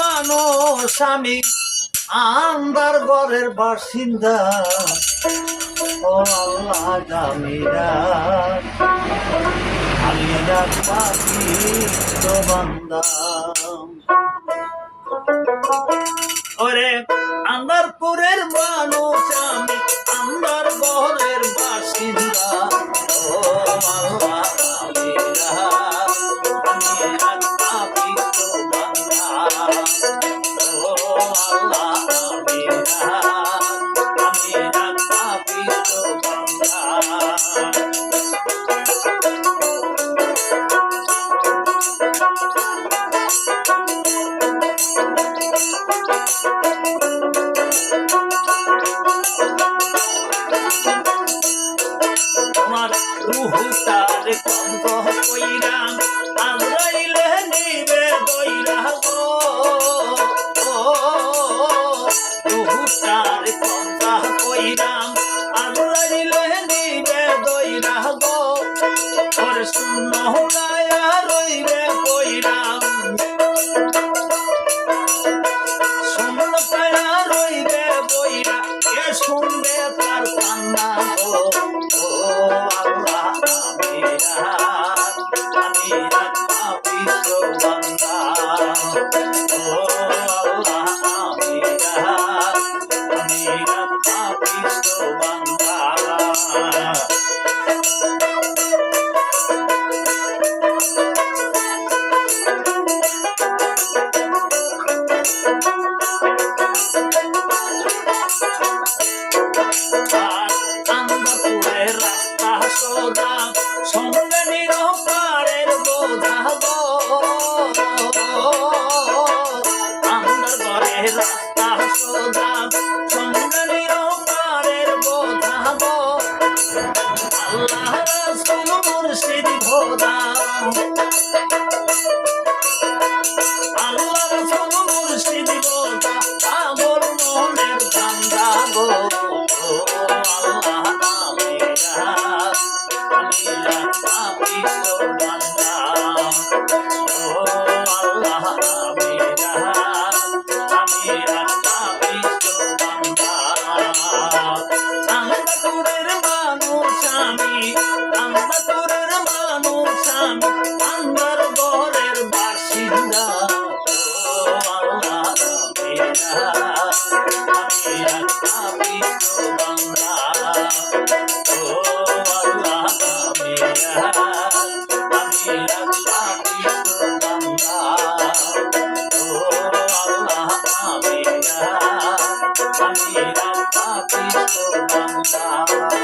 মানুষ আমি আন্দার ঘরের বাসিন্দা ও আল্লাহ জামিরা আমি পাখি তো বান্দা ওরে আন্দারপুরের মানুষ আমি আন্দার ঘরের বাসিন্দা ও আল্লাহ জামিরা আমি পাখি তো বান্দা ও আল্লাহ জামিরা আমি পাখি তো বান্দা তোমার রুহুটারে কন্দ কইরা আজরাইলে নিবে দইরা গো রুহুটারে কন্দ কইরা আজরাইলে নিবে দইরা গো ওরে শূন্য গায়া রইবে কইরা শূন্য গায়া রইবে বইরা কে শুনবে তার কান্না গো সঙ্গে নিরপারের বোঝা গো আমার ঘরে রাস্তা সোজা সঙ্গে নিরপারের বোঝা গো আল্লাহ রাসূল মুর্শিদ খোদা আল্লাহ রাসূল মুর্শিদ খোদা পাগল মনের বান্দা গো আল্লাহ আমিরা Amira, papi, so banda. Oh Allah, Amira, Amira, papi, so banda. Anda turer manush ami, anda turer manush ami, andar gorer bashinda. Oh Allah, Amira, Amira, papi, so banda. I'm